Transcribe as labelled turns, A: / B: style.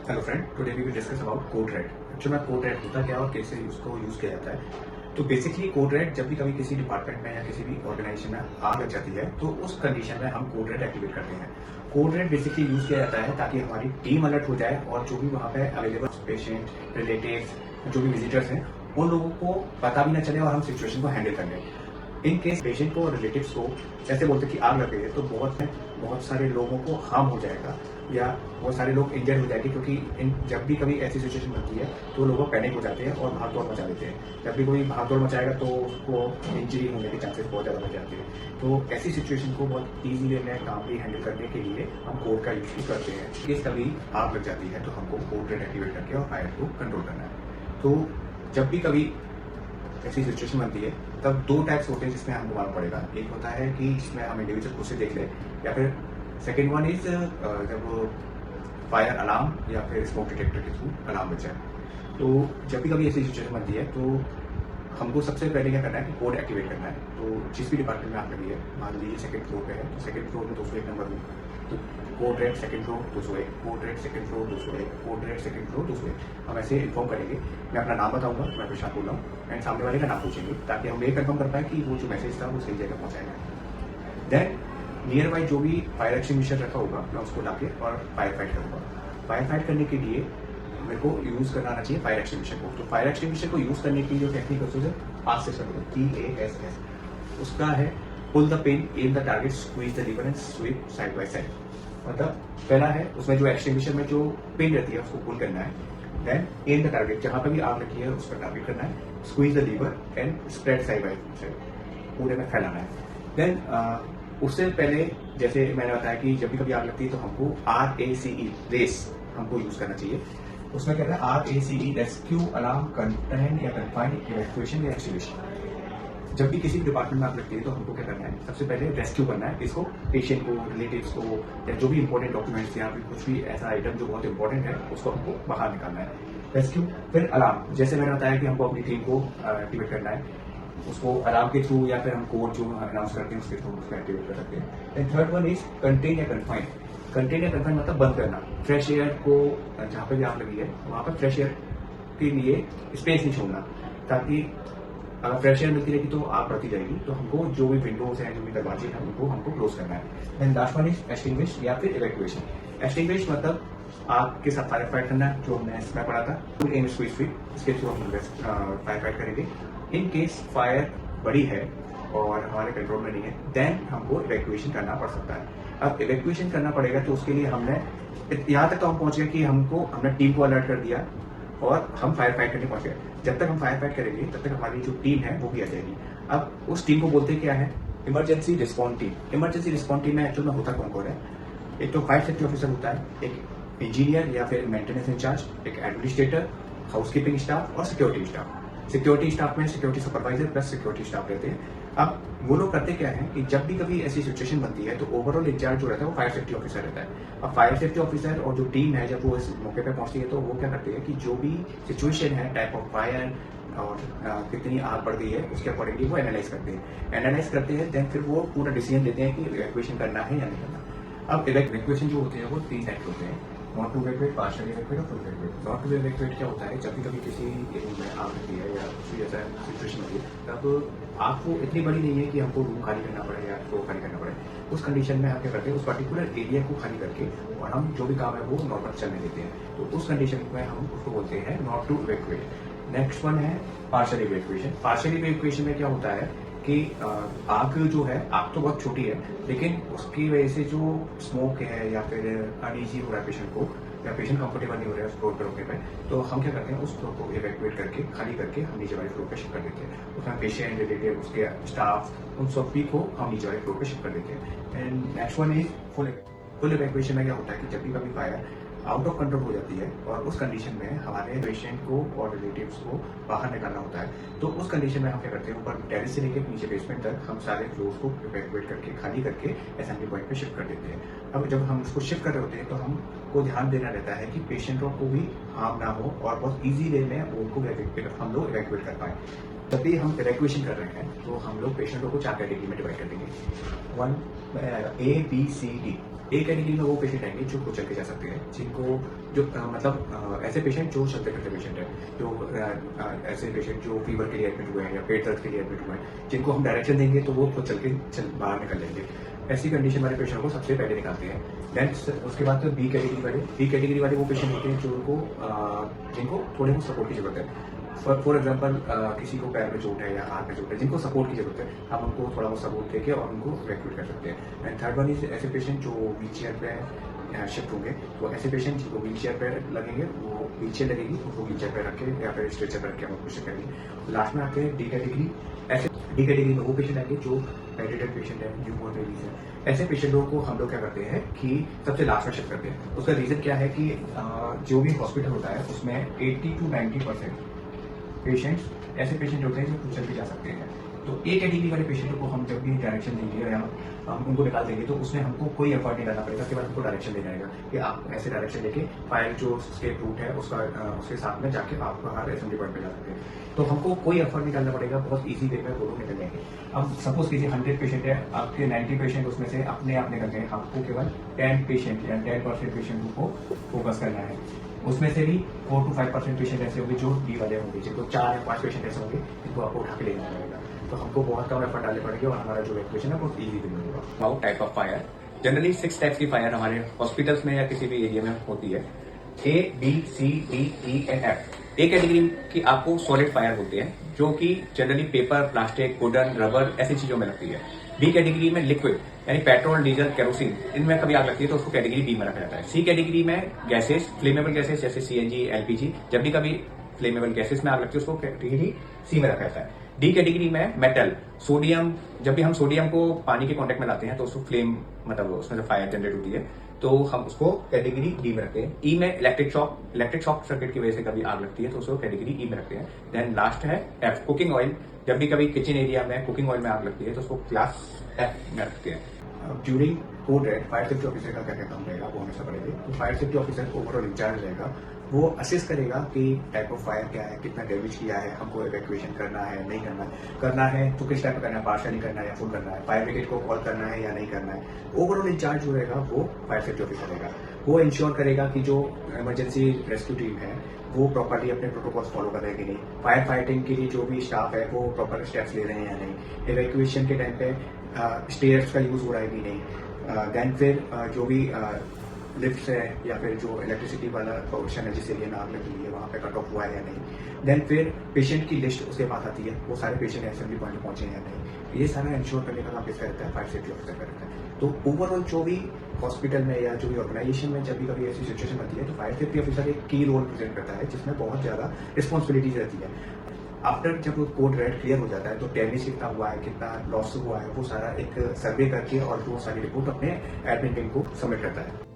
A: Hello friend, today we will discuss about code red. Actually में code red होता क्या है और कैसे उसको यूज किया जाता है। तो बेसिकली कोड रेड जब भी कभी किसी डिपार्टमेंट में या किसी भी ऑर्गेनाइजेशन में आग लग जाती है तो उस कंडीशन में हम कोड रेड एक्टिवेट करते हैं। कोड रेड बेसिकली यूज किया जाता है ताकि हमारी टीम अलर्ट हो जाए और जो भी वहाँ पे अवेलेबल पेशेंट रिलेटिव जो भी विजिटर्स हैं उन लोगों को पता भी ना चले और हम सिचुएशन को हैंडल कर लें। इन केस पेशेंट को और रिलेटिव्स को ऐसे बोलते कि आग लग गई है तो बहुत सारे लोगों को हार्म हो जाएगा या बहुत सारे लोग इंजर्ड हो जाएंगे, क्योंकि जब भी कभी ऐसी सिचुएशन बनती है तो लोग पैनिक हो जाते हैं और भाग दौड़ मचा देते हैं। जब भी कोई भाग दौड़ मचाएगा तो उसको इंजरी होने के चांसेस बहुत ज़्यादा बढ़ जाते हैं। तो ऐसी सिचुएशन को बहुत ईजिली में कामली हैंडल करने के लिए हम कोड का यूज भी करते हैं। केस कभी आग लग जाती है तो हमको कोड रेड एक्टिवेट करके और फायर को कंट्रोल करना है। तो जब भी कभी ऐसी सिचुएशन बनती है तब दो टाइप्स होते हैं जिसमें हमको मालूम पड़ेगा। एक होता है कि जिसमें हम इंडिविजुअल खुद से देख ले, या फिर सेकेंड वन इज जब फायर अलार्म या फिर स्मोक डिटेक्टर के थ्रू अलार्म बच जाए। तो जब भी कभी ऐसी सिचुएशन बनती है तो हमको सबसे पहले क्या करना है कि कोड एक्टिवेट करना है। तो जिस भी डिपार्टमेंट में आप लगी है, मान लीजिए सेकंड फ्लोर पे है तो सेकंड फ्लोर में 201 नंबर रूम, तो code red second floor 201, code red second floor 201, code red second floor 201। हम ऐसे इन्फॉर्म करेंगे। मैं अपना नाम बताऊंगा, मैं प्रशांत बोल रहा हूँ, एंड सामने वाले का नाम पूछेंगे ताकि हम ये कंफर्म कर पाए कि वो जो मैसेज था वो सही जगह पहुंचाएगा। देन नियर बाई जो भी फायर एक्सटिंग्विशर रखा होगा मैं उसको लाके और फायर फाइट करूंगा। फायर फाइट करने के लिए मेरे को यूज करना आना चाहिए फायर एक्सटिंग्विशर को। तो फायर एक्सटिंग्विशर को यूज करने की जो टेक्निक होती है आज से शुरू TASS, उसका है pull the pin, aim the target, squeeze the lever and sweep side by side. मतलब पहला है उसमें जो एक्सटिंग्विशर में जो पिन रहती है उसको पुल करना है। देन एम द टारगेट, जहां पर भी आग लगी है उस पर टारगेट करना है, squeeze the lever and spread side by side, पूरे में फैलाना है। देन उससे पहले जैसे मैंने बताया कि जब भी कभी आग लगती है तो हमको RACE रेस हमको यूज करना चाहिए। उसमें कहता है RACE रेस्क्यू अलार्म कंटेन या कन्फाइन इवैक्यूएशन या एक्सटिंग्विशन। जब भी किसी भी डिपार्टमेंट में आग लगती है तो हमको क्या करना है, सबसे पहले रेस्क्यू करना है इसको, पेशेंट को, रिलेटिव्स को, या जो भी इंपॉर्टेंट डॉक्यूमेंट्स या फिर कुछ भी ऐसा आइटम जो बहुत इंपॉर्टेंट है उसको हमको बाहर निकालना है। रेस्क्यू, फिर अलार्म, जैसे मैंने बताया कि हमको अपनी टीम को एक्टिवेट करना है, उसको अलार्म के थ्रू या फिर हम कोड जो अनाउंस करते हैं उसके थ्रू उसको एक्टिवेट कर सकते हैं। And third one is contain या कन्फाइन। कंटेन या कन्फाइन मतलब बंद करना। फ्रेश एयर को, जहाँ पे भी आग लगी है वहां पर फ्रेश एयर के लिए स्पेस नहीं छोड़ना, ताकि अगर फ्रेश एयर मिलती रहेगी तो आग बढ़ती जाएगी। तो हमको जो भी विंडोज हैं, जो भी दरवाजे हैं उनको हमको क्लोज करना है। And last one is extinguish या फिर इवैक्यूएशन। एक्सटिंग्विश मतलब आग के साथ फायर फाइट करना, जो हमने इसमें पढ़ा था, फुल एम स्विच स्वीप, इसके थ्रू हम फायर फाइट करेंगे। इन केस फायर बड़ी है और हमारे कंट्रोल में नहीं है देन हमको इवैक्यूएशन करना पड़ सकता है। अब इवैक्यूएशन करना पड़ेगा तो उसके लिए हमने यहाँ तक तो हम पहुंच गए कि हमने टीम को अलर्ट कर दिया और हम फायर फाइट करने पहुंच गए। जब तक हम फायर फाइट करेंगे तब तक हमारी जो टीम है वो भी आ जाएगी। अब उस टीम को बोलते क्या है, emergency response team. Emergency response team में एक्चुअल में होता कौन कौन है, एक तो फायर सेफ्टी ऑफिसर होता है, एक इंजीनियर या फिर मेंटेनेंस इंचार्ज, एक एडमिनिस्ट्रेटर, हाउसकीपिंग स्टाफ और सिक्योरिटी स्टाफ। सिक्योरिटी स्टाफ में security supervisor plus security staff रहते हैं। अब वो लोग करते क्या है कि जब भी कभी ऐसी सिचुएशन बनती है तो ओवरऑल इंचार्ज जो रहता है वो फायर सेफ्टी ऑफिसर रहता है। अब फायर सेफ्टी ऑफिसर और जो टीम है जब वो इस मौके पे पहुंचती है तो वो क्या करते हैं कि जो भी सिचुएशन है, टाइप ऑफ फायर और कितनी आग बढ़ गई है उसके अकॉर्डिंगली वो एनालाइज करते हैं। देन फिर वो पूरा डिसीजन लेते हैं कि इवैक्यूएशन करना है या नहीं करना। अब इवैक्यूएशन जो होते हैं वो 3 टाइप होते हैं, not to evacuate, partial evacuate और full evacuate. Not to evacuate क्या होता है, जब भी कभी किसी रूम में आग लगती है या कुछ भी ऐसा सिचुएशन होती है तब आग को इतनी बड़ी नहीं है कि हमको रूम खाली करना पड़े या फ्लोर खाली करना पड़े। उस कंडीशन में हम क्या करते हैं, उस पर्टिकुलर एरिया को खाली करके और हम जो भी काम है वो नॉर्मल चलने देते हैं। तो उस कंडीशन में हम उसको बोलते हैं not to evacuate. Next one है पार्शियल इवैक्यूएशन। पार्शियल इवैक्यूएशन में क्या होता है कि आग जो है, आग तो बहुत छोटी है लेकिन उसकी वजह से जो स्मोक है या फिर अनईजी हो रहा है पेशेंट को, या पेशेंट कंफर्टेबल नहीं हो रहा है उस फ्लोर पर रुकने पे, तो हम क्या करते हैं उस फ्लोर को इवैक्यूएट करके खाली करके हम नीचे वाले फ्लोर पे शिफ्ट कर देते हैं। उसमें पेशेंट, रिलेटिव, उसके स्टाफ, उन सभी को हम नीचे वाले फ्लोर पे शिफ्ट कर देते हैं। And next one is full evacuation में क्या होता है कि जब भी कभी फायर आउट ऑफ कंट्रोल हो जाती है और उस कंडीशन में हमारे पेशेंट को और रिलेटिव्स को बाहर निकालना होता है, तो उस कंडीशन में हम क्या करते हैं, ऊपर टेरेस से लेकर नीचे बेसमेंट तक हम सारे फ्लोर्स को इवैक्यूएट करके खाली करके असेंबली पॉइंट पे शिफ्ट कर देते हैं। अब जब हम उसको शिफ्ट कर रहे होते हैं तो हमको ध्यान देना रहता है कि पेशेंटों को भी हार्म ना हो और बहुत ईजी वे में उनको हम लोग इवैक्यूएट कर पाए। जब भी हम इवैक्यूएशन कर रहे हैं तो हम लोग पेशेंटों को 4 कैटेगरी में डिवाइड कर देंगे। 1 में आएगा ABCD। ए कैटेगरी में वो पेशेंट आएंगे जो चल के जा सकते हैं, जिनको जो ऐसे पेशेंट जो चलते फिरते पेशेंट है, जो ऐसे पेशेंट जो फीवर के लिए एडमिट हुए हैं या पेट दर्द के लिए एडमिट हुए हैं, जिनको हम डायरेक्शन देंगे तो वो खुद चल बाहर निकल जाएंगे। ऐसी कंडीशन वाले पेशेंट को सबसे पहले निकालते हैं। देन उसके बाद बी कैटेगरी वाले वो पेशेंट होते हैं जिनको थोड़े बहुत सपोर्ट की जरूरत है। फॉर एग्जाम्पल किसी को पैर में चोट है या हाथ में चोट है, जिनको सपोर्ट की जरूरत है, हम उनको थोड़ा बहुत सपोर्ट देके और उनको इवैक्यूएट कर सकते हैं। एंड थर्ड वन इज ऐसे पेशेंट जो व्हील चेयर पे शिफ्ट होंगे, तो ऐसे पेशेंट जिनको व्हील चेयर पे लगेंगे, वो व्हील चेयर लगेगी, उनको व्हील चेयर पे रख के या फिर स्ट्रेचर पे रख के हम ऑपरेशन करेंगे। लास्ट में आते हैं डी कैटेगरी। डी कैटेगरी में वो पेशेंट आएंगे जो पेडियाट्रिक पेशेंट है, न्यूबॉर्न बेबीज है। ऐसे पेशेंटों को हम लोग क्या करते हैं कि सबसे लास्ट में शिफ्ट करते हैं। उसका रीजन क्या है कि जो भी हॉस्पिटल होता है उसमें 80 to 90% पेशेंट्स ऐसे पेशेंट होते हैं जो खुद चल के जा सकते हैं। तो ए कैटेगरी वाले पेशेंटों को हम जब भी डायरेक्शन देंगे या हम उनको निकाल देंगे, तो उसमें हमको कोई एफर्ट नहीं डालना पड़ेगा, केवल हमको डायरेक्शन देना रहेगा कि आप ऐसे डायरेक्शन लेके फायर जो स्केप रूट है उसके साथ में जाके आप बाहर असेंबली पॉइंट पे जा सकते हैं। तो हमको कोई एफर्ट नहीं डालना पड़ेगा, बहुत ईजी वे में दोनों निकल जाएंगे। अब सपोज कीजिए 100 पेशेंट है, आपके 90 पेशेंट उसमें से अपने आप निकल गए, आपको केवल 10 पेशेंट या 10% पेशेंट को फोकस करना है। उसमें से भी 4 to 5% पेशेंट ऐसे होंगे जो डी वाले होंगे, जिनको 4 या 5 पेशेंट ऐसे होंगे जिनको आपको उठा के लेना पड़ेगा। तो हमको बहुत कम एफर्ट डालने पड़ेंगे और हमारा जो इक्वेशन है बहुत ईजी भी होगा।
B: How type of fire, generally 6 types की फायर हमारे हॉस्पिटल्स में या किसी भी एरिया में होती है। ABCDEF। ए कैटेगरी की आपको सॉलिड फायर होते हैं, जो कि generally paper, plastic, wooden, rubber ऐसी चीजों में लगती है। बी कैटेगरी में लिक्विड यानी पेट्रोल, डीजल, केरोसिन, इनमें कभी आग लगती है तो उसको कैटेगरी बी में रखा जाता है। सी कैटेगरी में गैसेस, फ्लेमेबल गैसेस जैसे CNG, LPG, जब भी कभी फ्लेमेबल गैसेस में आग लगती है उसको कैटेगरी सी में रखा जाता है। डी कैटेगरी में मेटल, सोडियम, जब भी हम सोडियम को पानी के कांटेक्ट में लाते हैं तो उसको फ्लेम उसमें से फायर जनरेट होती है, तो हम उसको कैटेगरी डी में रखते हैं। ई में इलेक्ट्रिक शॉक सर्किट की वजह से कभी आग लगती है तो उसको कैटेगरी ई में रखते हैं। देन लास्ट है एफ, कुकिंग ऑयल, जब भी कभी किचन एरिया में कुकिंग ऑयल में आग लगती है तो उसको क्लास एफ में रखते हैं।
A: During code red fire safety officer का क्या क्या काम रहेगा वो हमेशा पड़ेगा। तो fire safety officer overall incharge रहेगा, वो असेस करेगा कि टाइप ऑफ फायर क्या है, कितना डैमेज किया है, हमको इवैक्यूएशन करना है नहीं करना है तो किस टाइप का करना है, पार्शियली करना है या फुल करना है, फायर ब्रिगेड को कॉल करना है या नहीं करना है। ओवरऑल इंचार्ज जो रहेगा वो फायर सेफ्टी ऑफिसर रहेगा। वो इंश्योर करेगा कि जो इमरजेंसी रेस्क्यू टीम है वो प्रॉपर्ली अपने प्रोटोकॉल्स फॉलो कर रहे हैं कि नहीं, फायर फाइटिंग के लिए जो भी स्टाफ है वो प्रॉपर स्टेप्स ले रहे हैं या नहीं, इवैक्यूएशन के टाइम पे स्टेयर्स का यूज हो रहा है कि नहीं। देन फिर जो भी लिफ्ट है या फिर जो इलेक्ट्रिसिटी वाला पोर्शन है जिस एरिया में आग लगी है वहाँ पे कट ऑफ हुआ है या नहीं। देन फिर पेशेंट की लिस्ट उसके पास आती है, वो सारे पेशेंट असेंबली पॉइंट में पहुंचे हैं या नहीं। ये सारा इंश्योर करने का काम किसका रहता है, फायर सेफ्टी ऑफिसर का रहता है। तो ओवरऑल जो भी हॉस्पिटल में या जो भी ऑर्गेनाइजेशन में जब भी कभी ऐसी सिचुएशन आती है तो फायर सेफ्टी ऑफिसर एक की रोल प्रेजेंट करता है, जिसमें बहुत ज्यादा रिस्पॉन्सिबिलिटीज रहती है। आफ्टर जब कोड रेड क्लियर हो जाता है तो डैमेज कितना हुआ है, कितना लॉस हुआ है, वो सारा एक सर्वे करके और वो सारी रिपोर्ट अपने एडमिन टीम को सबमिट करता है।